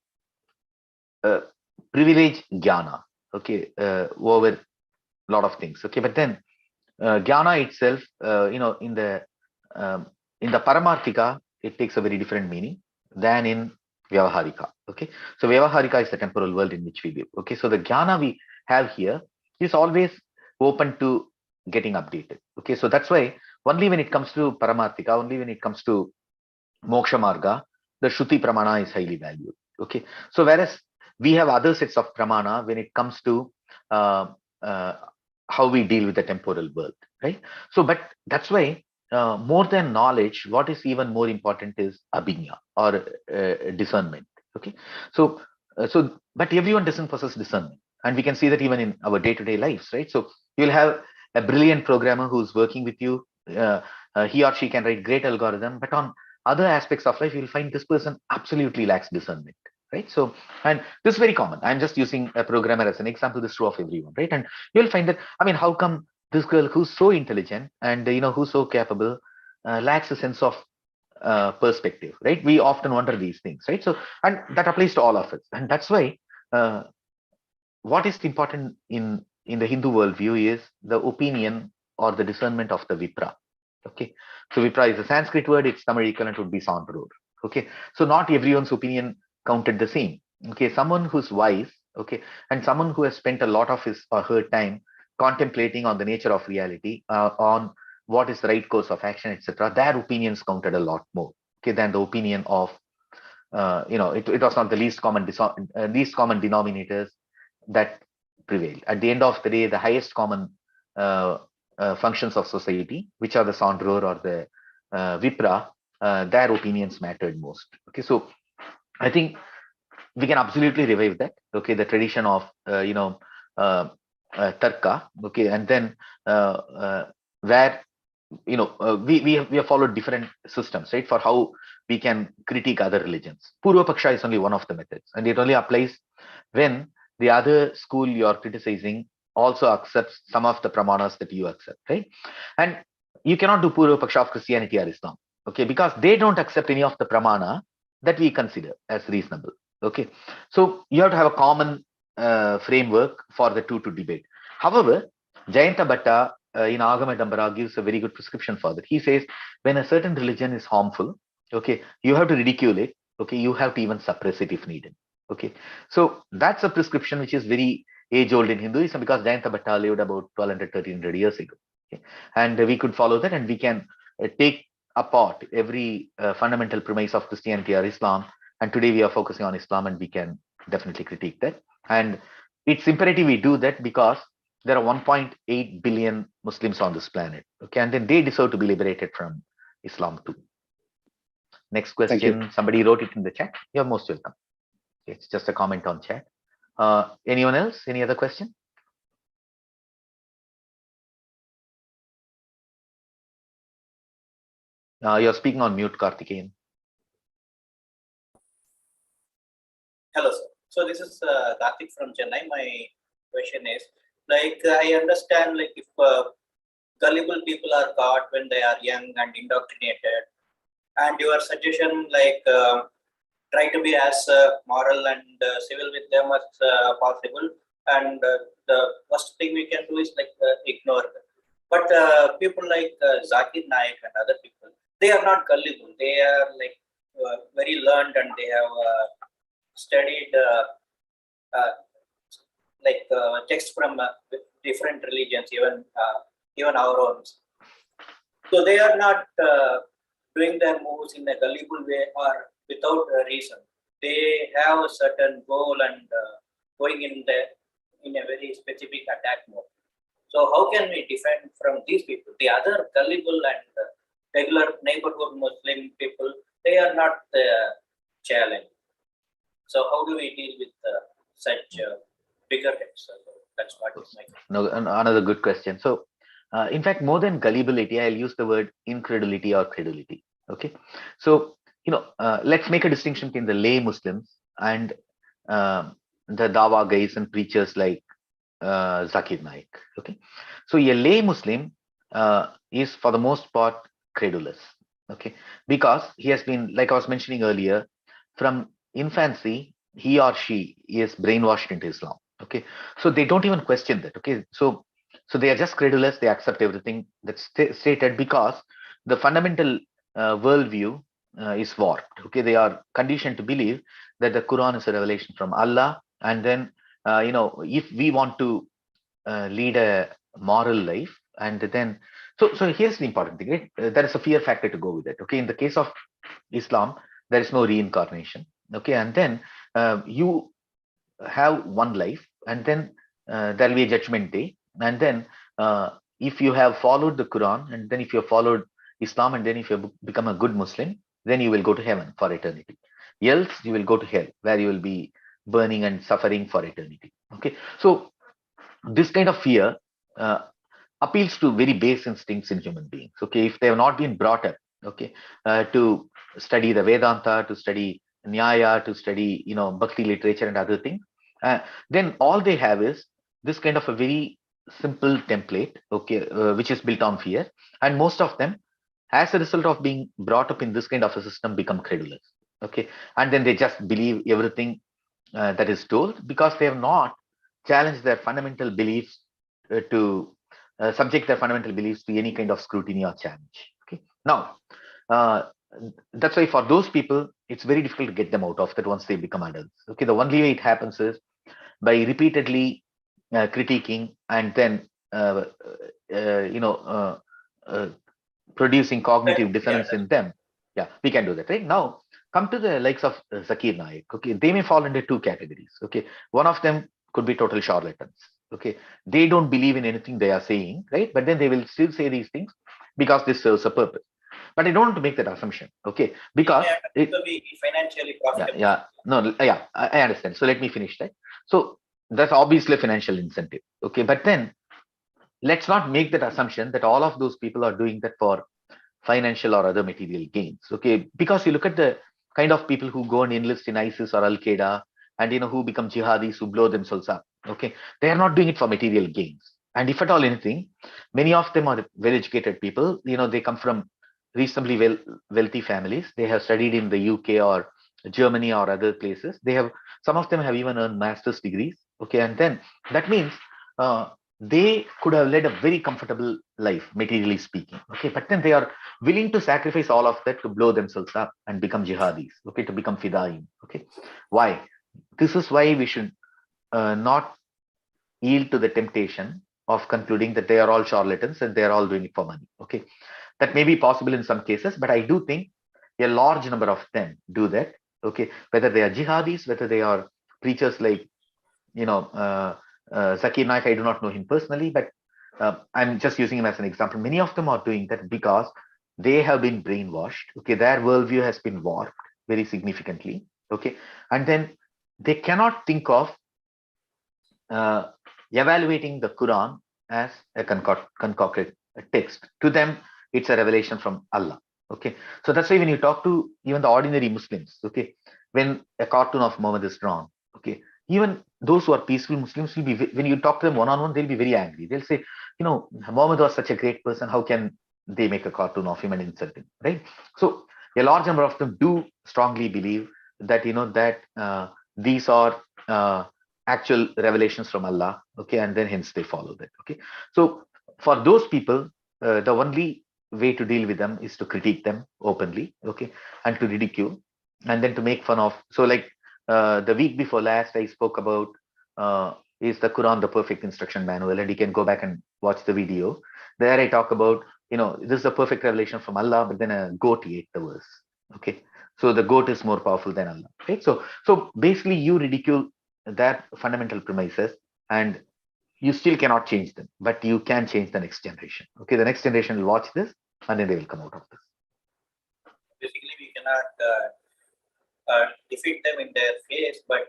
privilege jnana, okay, over a lot of things, okay. But then jnana itself, in the Paramarthika, it takes a very different meaning than in Vyavaharika. Okay, so Vyavaharika is the temporal world in which we live. Okay, so the jnana we have here is always open to getting updated. Okay, so that's why only when it comes to Paramarthika, only when it comes to Moksha Marga, the Shruti Pramana is highly valued. Okay, so whereas we have other sets of Pramana when it comes to how we deal with the temporal world, right? So, but that's why more than knowledge, what is even more important is Abhijna or discernment. Okay, so but everyone doesn't possess discernment, and we can see that even in our day-to-day lives, right? So you'll have a brilliant programmer who's working with you. He or she can write great algorithm, but on other aspects of life, you'll find this person absolutely lacks discernment, right? So, and this is very common. I'm just using a programmer as an example. This is true of everyone, right? And you'll find that, I mean, how come this girl who's so intelligent and who's so capable lacks a sense of perspective, right? We often wonder these things, right? So, and that applies to all of us, and that's why what is important in the Hindu worldview is the opinion or the discernment of the Vipra. Okay, so Vipra is a Sanskrit word. Its Tamil equivalent would be Sauntrur. Okay, so not everyone's opinion counted the same. Okay, someone who's wise, okay, and someone who has spent a lot of his or her time contemplating on the nature of reality, on what is the right course of action, etc., their opinions counted a lot more, okay, than the opinion of, it was not the least common denominators that prevailed. At the end of the day, the highest common functions of society, which are the Sondror or the Vipra, their opinions mattered most. Okay, so I think we can absolutely revive that. Okay, the tradition of uh, Tarka. Okay, and then where we have followed different systems, right, for how we can critique other religions. Purva Paksha is only one of the methods, and it only applies when the other school you are criticizing also accepts some of the pramanas that you accept, right? And you cannot do Purva Paksha of Christianity or Islam, okay, because they don't accept any of the pramana that we consider as reasonable. Okay, so you have to have a common framework for the two to debate. However, Jayanta Bhatta in Agama Dambara gives a very good prescription for that. He says when a certain religion is harmful, okay, you have to ridicule it. Okay, you have to even suppress it if needed. Okay, so that's a prescription which is very age old in Hinduism, because Jayanta Bhatta lived about 1200, 1300 years ago. Okay? And we could follow that, and we can take apart every fundamental premise of Christianity or Islam. And today we are focusing on Islam, and we can definitely critique that. And it's imperative we do that, because there are 1.8 billion Muslims on this planet. Okay, and then they deserve to be liberated from Islam too. Next Thank you. question. Somebody wrote it in the chat. You're most welcome. It's just a comment on chat. Anyone else? Any other question? You're speaking on mute, Karthikeyan. Hello, sir. So this is Karthik from Chennai. My question is, I understand, if gullible people are caught when they are young and indoctrinated, and your suggestion, try to be as moral and civil with them as possible, and the worst thing we can do is ignore them. But people like Zakir Naik and other people, they are not gullible. They are very learned, and they have studied texts from different religions, even our own. So they are not doing their moves in a gullible way or without a reason. They have a certain goal and going in a very specific attack mode. So how can we defend from these people? The other gullible and regular neighborhood Muslim people, they are not the challenge. So how do we deal with such bigger heads? So that's what is my question. No, another good question. So, in fact, more than gullibility, I'll use the word incredulity or credulity. Okay, so let's make a distinction between the lay Muslims and the Dawa guys and preachers like Zakir Naik. Okay, so a lay Muslim is for the most part credulous. Okay, because he has been, like I was mentioning earlier, from infancy he or she is brainwashed into Islam. Okay, so they don't even question that. Okay, so they are just credulous. They accept everything that's stated, because the fundamental worldview is warped. Okay, they are conditioned to believe that the Quran is a revelation from Allah, and then if we want to lead a moral life, and then so here's the important thing, right? There is a fear factor to go with it. Okay, in the case of Islam, there is no reincarnation. Okay, and then you have one life, and then there will be a judgment day, and then if you have followed the Quran, and then if you have followed Islam, and then if you become a good Muslim, then you will go to heaven for eternity. Else you will go to hell, where you will be burning and suffering for eternity. Okay, so this kind of fear appeals to very base instincts in human beings. Okay, if they have not been brought up, okay, to study the Vedanta, to study Nyaya, to study Bhakti literature and other things, then all they have is this kind of a very simple template, okay, which is built on fear, and most of them, as a result of being brought up in this kind of a system, become credulous. Okay, and then they just believe everything that is told, because they have not challenged their fundamental beliefs to subject their fundamental beliefs to any kind of scrutiny or challenge. Okay, now that's why for those people it's very difficult to get them out of that once they become adults. Okay, the only way it happens is by repeatedly critiquing, and then uh, producing cognitive Yeah, dissonance in them. Yeah, we can do that, right? Now, come to the likes of Zakir Naik. Okay, they may fall into two categories. Okay, one of them could be total charlatans. Okay, they don't believe in anything they are saying, right? But then they will still say these things because this serves a purpose. But I don't want to make that assumption. Okay, they because may it, also be financially yeah, profitable. yeah, no, yeah, I understand. So let me finish that. So that's obviously a financial incentive. Okay, but then let's not make that assumption that all of those people are doing that for financial or other material gains. Okay, because you look at the kind of people who go and enlist in ISIS or Al Qaeda, and who become jihadis who blow themselves up. Okay, they are not doing it for material gains. And if at all anything, many of them are well-educated people. They come from reasonably wealthy families. They have studied in the UK or Germany or other places. Some of them have even earned master's degrees. Okay, and then that means uh, they could have led a very comfortable life, materially speaking. Okay, but then they are willing to sacrifice all of that to blow themselves up and become jihadis. Okay, to become fidaim. Okay, why? This is why we should not yield to the temptation of concluding that they are all charlatans and they are all doing it for money. Okay, that may be possible in some cases, but I do think a large number of them do that. Okay, whether they are jihadis, whether they are preachers like Zakir Naik. I do not know him personally, but I'm just using him as an example. Many of them are doing that because they have been brainwashed. Okay, their worldview has been warped very significantly. Okay, and then they cannot think of uh, evaluating the Quran as a concocted text. To them, it's a revelation from Allah. Okay, so that's why when you talk to even the ordinary Muslims, okay, when a cartoon of Muhammad is drawn, okay, even those who are peaceful Muslims will be, when you talk to them one on one, they'll be very angry. They'll say, Muhammad was such a great person. How can they make a cartoon of him and insult him, right? So a large number of them do strongly believe that these are actual revelations from Allah. Okay, and then hence they follow that. Okay, so for those people, the only way to deal with them is to critique them openly. Okay, and to ridicule, and then to make fun of. So like the week before last, I spoke about is the Quran the perfect instruction manual, and you can go back and watch the video. There I talk about this is a perfect revelation from Allah, but then a goat ate the verse. Okay, so the goat is more powerful than Allah. Right? So basically, you ridicule that fundamental premises, and you still cannot change them, but you can change the next generation. Okay, the next generation will watch this, and then they will come out of this. Basically, we cannot defeat them in their face, but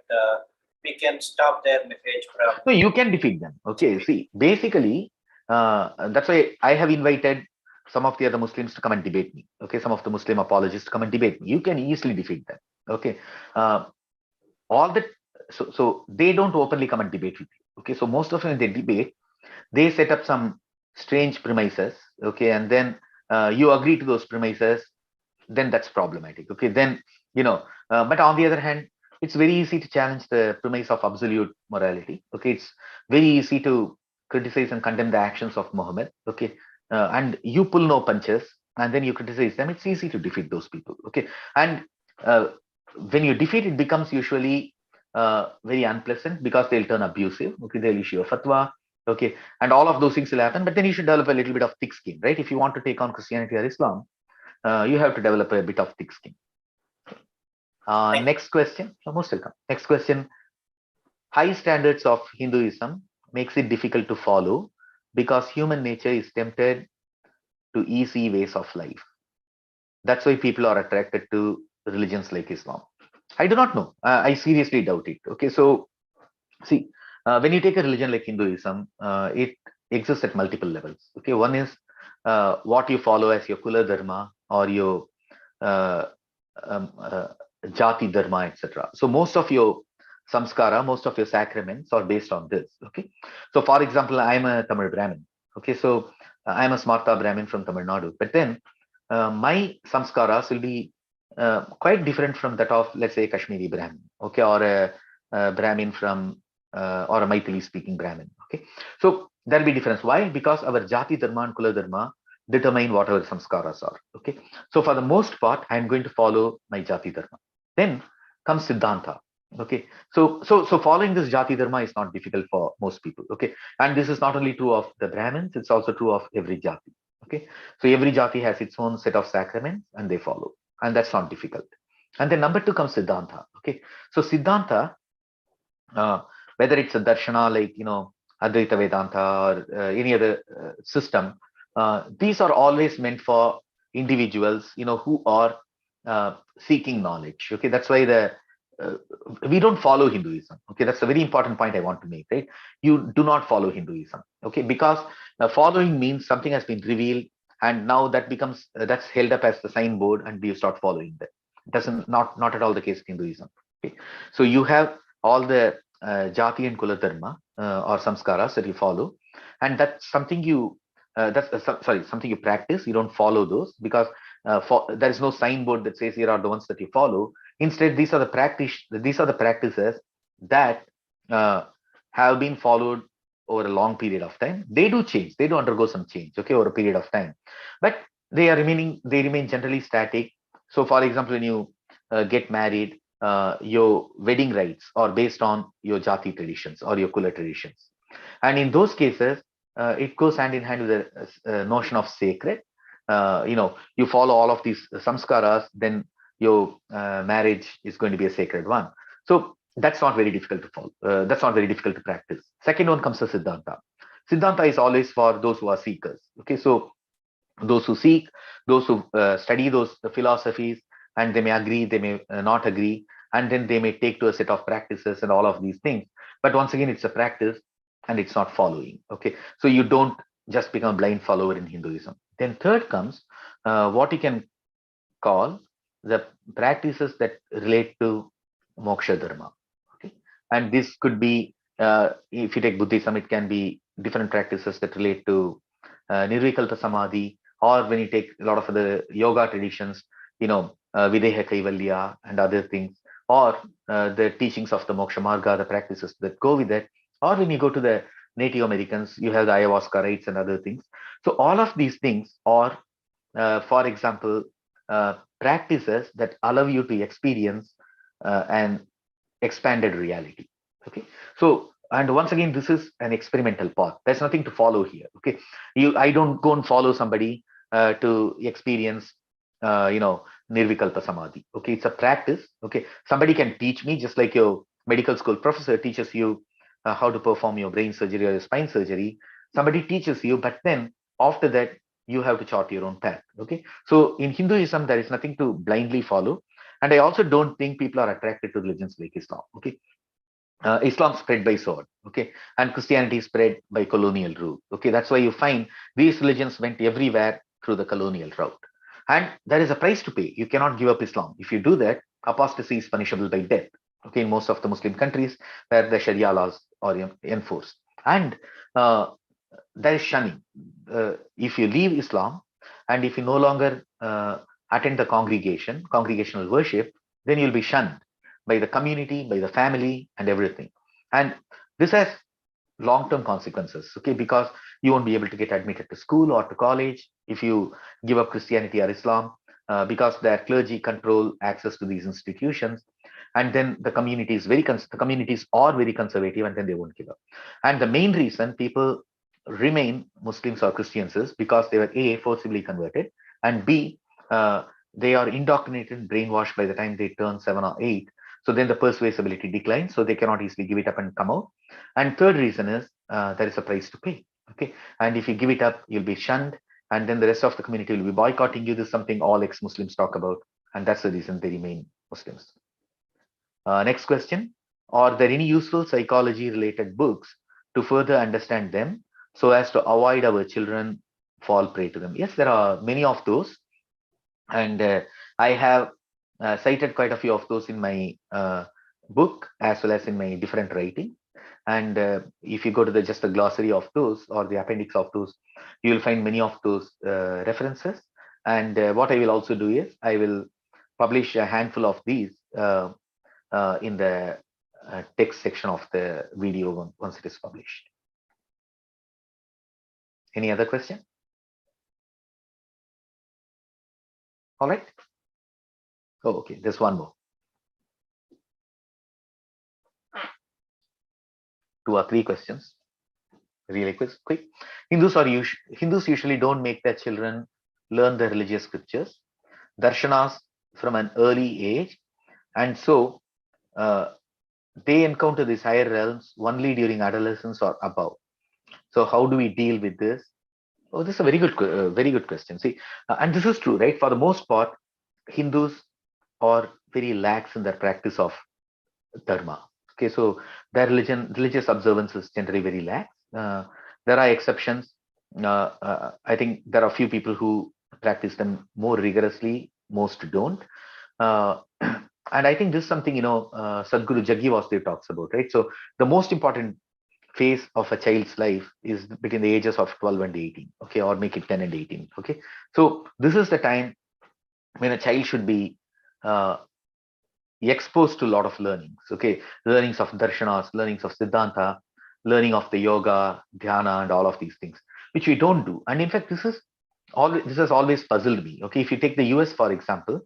we can stop their message from. No, you can defeat them. Okay, see, basically, that's why I have invited some of the other Muslims to come and debate me. Okay, some of the Muslim apologists to come and debate me. You can easily defeat them. Okay, all that. So they don't openly come and debate with you. Okay, so most of them, they debate, they set up some strange premises. Okay, and then you agree to those premises, then that's problematic. Okay, then but on the other hand, it's very easy to challenge the premise of absolute morality. Okay, it's very easy to criticize and condemn the actions of Muhammad. Okay, and you pull no punches, and then you criticize them. It's easy to defeat those people. Okay, and when you defeat, it becomes usually very unpleasant because they'll turn abusive. Okay, they'll issue a fatwa. Okay, and all of those things will happen. But then you should develop a little bit of thick skin, right? If you want to take on Christianity or Islam, you have to develop a bit of thick skin. Next question. Most welcome. Next question. High standards of Hinduism makes it difficult to follow because human nature is tempted to easy ways of life. That's why people are attracted to religions like Islam. I do not know. I seriously doubt it. Okay, so see, when you take a religion like Hinduism, it exists at multiple levels. Okay, one is what you follow as your Kula Dharma or your Jati Dharma, etc. So most of your samskara, most of your sacraments are based on this. Okay, so for example, I'm a Tamil Brahmin. Okay, so I'm a Smarta Brahmin from Tamil Nadu, but then my samskaras will be quite different from that of, let's say, a Kashmiri Brahmin. Okay, or a Brahmin from or a Maithili speaking Brahmin. Okay, so there'll be difference. Why? Because our Jati Dharma and Kula Dharma determine what our samskaras are. Okay, so for the most part, I'm going to follow my Jati Dharma. Then comes Siddhanta. Okay, so following this Jati Dharma is not difficult for most people. Okay, and this is not only true of the Brahmins, it's also true of every Jati. Okay, so every jati has its own set of sacraments and they follow, and that's not difficult. And then number two comes Siddhanta. Okay, so Siddhanta, uh, whether it's a darshana like Advaita Vedanta or any other system, these are always meant for individuals who are seeking knowledge. Okay, that's why the uh, we don't follow Hinduism. Okay, that's a very important point I want to make. Right, you do not follow Hinduism. Okay, because following means something has been revealed, and now that becomes that's held up as the signboard, and you start following that. It doesn't not at all the case in Hinduism. Okay, so you have all the jati and kula dharma or samskaras that you follow, and that's something you sorry, something you practice. You don't follow those because there is no signboard that says here are the ones that you follow. Instead, these are the practices that uh, have been followed over a long period of time. They do change, they do undergo some change, okay, over a period of time, but they remain generally static. So for example, when you get married, your wedding rites are based on your jati traditions or your kula traditions, and in those cases it goes hand in hand with the notion of sacred. You follow all of these samskaras, then your marriage is going to be a sacred one. So that's not very difficult to follow. That's not very difficult to practice. Second one comes to Siddhanta. Siddhanta is always for those who are seekers. Okay, so those who seek, those who study those philosophies, and they may agree, they may not agree, and then they may take to a set of practices and all of these things. But once again, it's a practice and it's not following. Okay, so you don't just become a blind follower in Hinduism. Then third comes what you can call the practices that relate to moksha dharma. Okay, and this could be if you take Buddhism, it can be different practices that relate to nirvikalpa samadhi, or when you take a lot of the yoga traditions, videha kaivalya and other things, or the teachings of the moksha marga, the practices that go with it, or when you go to the Native Americans, you have the ayahuasca rites and other things. So all of these things are for example, practices that allow you to experience an expanded reality. Okay, so and once again, this is an experimental path. There's nothing to follow here. Okay, I don't go and follow somebody to experience, nirvikalpa samadhi. Okay, it's a practice. Okay, somebody can teach me, just like your medical school professor teaches you how to perform your brain surgery or your spine surgery. Somebody teaches you, but then after that you have to chart your own path. Okay, so in Hinduism there is nothing to blindly follow, and I also don't think people are attracted to religions like Islam. Okay, Islam spread by sword. Okay, and Christianity spread by colonial rule. Okay, that's why you find these religions went everywhere through the colonial route, and there is a price to pay. You cannot give up Islam. If you do that, apostasy is punishable by death. Okay, in most of the Muslim countries where the Sharia laws are enforced, and there is shunning. If you leave Islam and if you no longer attend the congregational worship, then you'll be shunned by the community, by the family, and everything. And this has long-term consequences, okay? Because you won't be able to get admitted to school or to college if you give up Christianity or Islam, because their clergy control access to these institutions, and then the communities are very conservative, and then they won't give up. And the main reason people remain Muslims or Christians is because they were A, forcibly converted, and B, they are indoctrinated, brainwashed by the time they turn 7 or 8. So then the persuasibility declines, so they cannot easily give it up and come out. And third reason is there is a price to pay. Okay, and if you give it up, you'll be shunned, and then the rest of the community will be boycotting you. This is something all ex-Muslims talk about, and that's the reason they remain Muslims. Next question: are there any useful psychology-related books to further understand them, so as to avoid our children fall prey to them? Yes, there are many of those, and I have cited quite a few of those in my book as well as in my different writing. And if you go to just the glossary of those or the appendix of those, you will find many of those references. And what I will also do is I will publish a handful of these in the text section of the video once it is published. Any other question? All right. Oh, okay. There's one more. 2 or 3 questions. really quick. Hindus usually don't make their children learn the religious scriptures, darshanas from an early age, and so uh, they encounter these higher realms only during adolescence or above. So how do we deal with this? Oh, this is a very good question. See, and this is true, right? For the most part, Hindus are very lax in their practice of dharma. Okay, so their religious observance is generally very lax. There are exceptions. I think there are a few people who practice them more rigorously. Most don't. Uh, and I think this is something, Sadhguru Jaggi Vasudev talks about, right? So the most important phase of a child's life is between the ages of 12 and 18, okay, or make it 10 and 18, okay. So this is the time when a child should be uh, exposed to a lot of learnings, okay, learnings of darshanas, learnings of siddhanta, learning of the yoga, dhyana, and all of these things, which we don't do. And in fact, this has always puzzled me. Okay, if you take the US for example,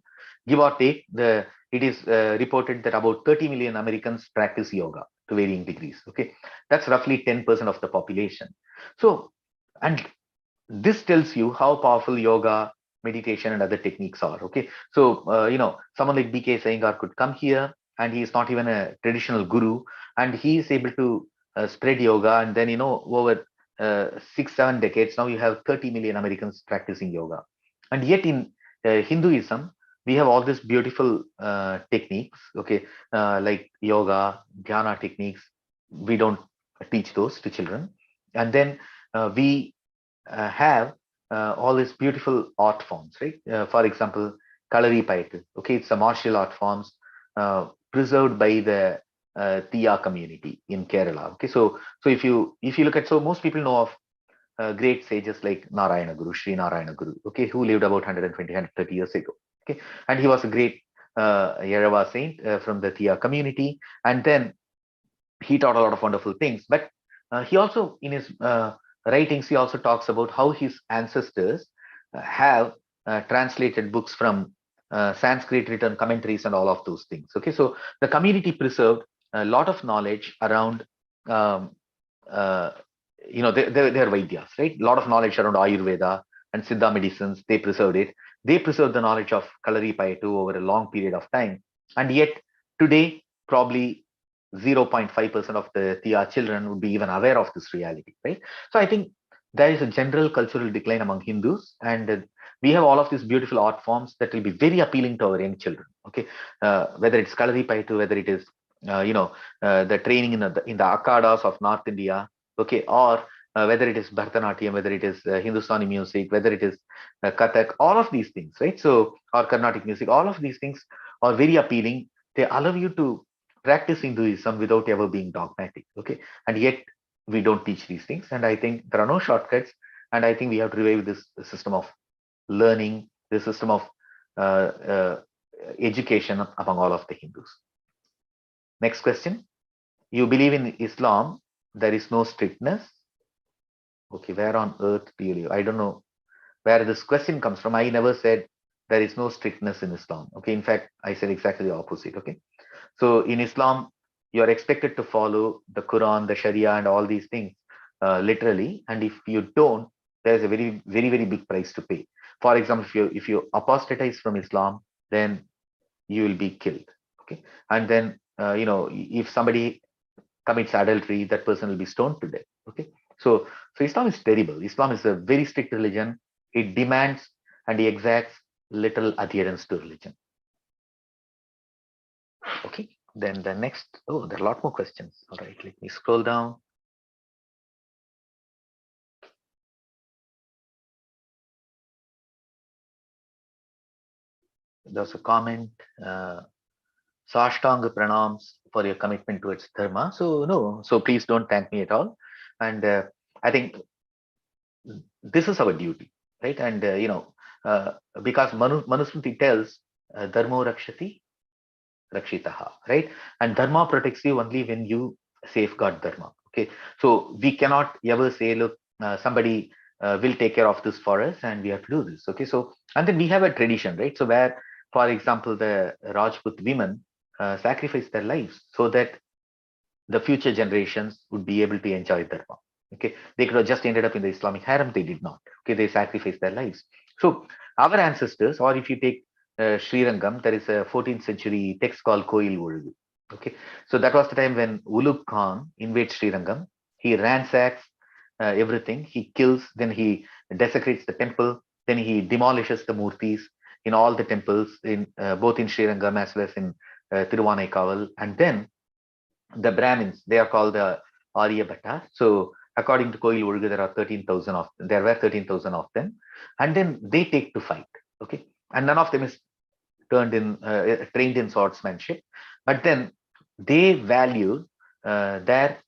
give or take, it is reported that about 30 million Americans practice yoga to varying degrees. Okay, that's roughly 10% of the population. So, and this tells you how powerful yoga, meditation, and other techniques are. Okay, so someone like BK Sayengar could come here, and he is not even a traditional guru, and he is able to spread yoga, and then over 6-7 decades now you have 30 million Americans practicing yoga, and yet in Hinduism we have all these beautiful techniques. Okay, like yoga, dhyana techniques. We don't teach those to children, and then we have all these beautiful art forms, right? For example, Kalari Payattu. Okay, it's a martial art forms preserved by the Tiya community in Kerala. Okay, so if you look at, so most people know of great sages like Narayana Guru, Sri Narayana Guru. Okay, who lived about 120, 130 years ago. Okay, and he was a great Yarava saint from the Tiya community, and then he taught a lot of wonderful things. But he also, in his writings, he also talks about how his ancestors have translated books from Sanskrit, written commentaries, and all of those things. Okay, so the community preserved a lot of knowledge around, um, uh, their Vaidyas, right? A lot of knowledge around Ayurveda and Siddha medicines. They preserved it. They preserved the knowledge of Kalari Payattu over a long period of time, and yet today probably 0.5% of the Tiya children would be even aware of this reality, right? So I think there is a general cultural decline among Hindus, and we have all of these beautiful art forms that will be very appealing to our young children. Okay, whether it's Kalari Paitu, whether it is the training in the akhadas of North India, okay, or whether it is Bharatanatyam, whether it is Hindustani music, whether it is Kathak, all of these things, right? So, or Carnatic music, all of these things are very appealing. They allow you to practice Hinduism without ever being dogmatic. Okay, and yet we don't teach these things, and I think there are no shortcuts, and I think we have to revive this system of learning, the system of uh, uh, education among all of the Hindus. Next question: you believe in Islam there is no strictness? Okay, where on earth do you live? I don't know where this question comes from. I never said there is no strictness in Islam. Okay, in fact I said exactly the opposite. Okay, so in Islam, you are expected to follow the Quran, the Sharia, and all these things literally. And if you don't, there's a very, very, very big price to pay. For example, if you apostatize from Islam, then you will be killed. Okay, and then if somebody commits adultery, that person will be stoned to death. Okay, so Islam is terrible. Islam is a very strict religion. It demands and exacts little adherence to religion. Okay, then the next, oh, there are a lot more questions. All right, let me scroll down. There's a comment, Sashtanga pranams for your commitment towards Dharma. So, no, so please don't thank me at all. And I think this is our duty, right? And, because Manusmriti tells, Dharmo Rakshati, Rakshitaha, right? And Dharma protects you only when you safeguard Dharma. Okay, so we cannot ever say, look, somebody will take care of this for us and we have to do this. Okay, so, and then we have a tradition, right? So where, for example, the Rajput women sacrifice their lives so that the future generations would be able to enjoy Dharma. Okay, they could have just ended up in the Islamic harem. They did not. Okay, they sacrificed their lives. So our ancestors, or if you take Sri Rangam, there is a 14th century text called Koil Ulugu. Okay, so that was the time when Ulugh Khan invades Sri Rangam. He ransacks everything. He kills, then he desecrates the temple, then he demolishes the murtis in all the temples, in both in Sri Rangam as well as in Tiruvannaikaval, and then the Brahmins, they are called the Arya Bhatta. So according to Koil Ulugu, there were 13,000 of them, and then they take to fight. Okay, and none of them is trained in swordsmanship, but then they value their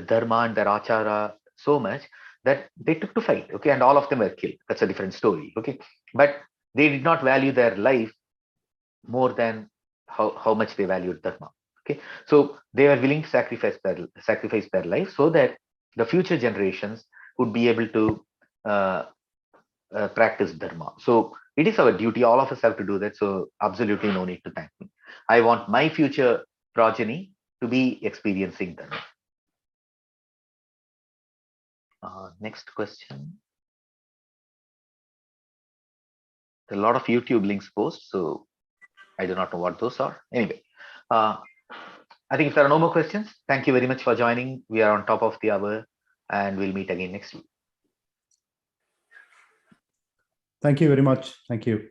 dharma and their achara so much that they took to fight. Okay, and all of them were killed. That's a different story. Okay, but they did not value their life more than how much they valued dharma. Okay, so they were willing to sacrifice their life so that the future generations would be able to practice dharma. So it is our duty. All of us have to do that. So absolutely no need to thank me. I want my future progeny to be experiencing dharma. Next question. There are a lot of YouTube links posts, so I do not know what those are. Anyway, I think if there are no more questions, thank you very much for joining. We are on top of the hour, and we'll meet again next week. Thank you very much. Thank you.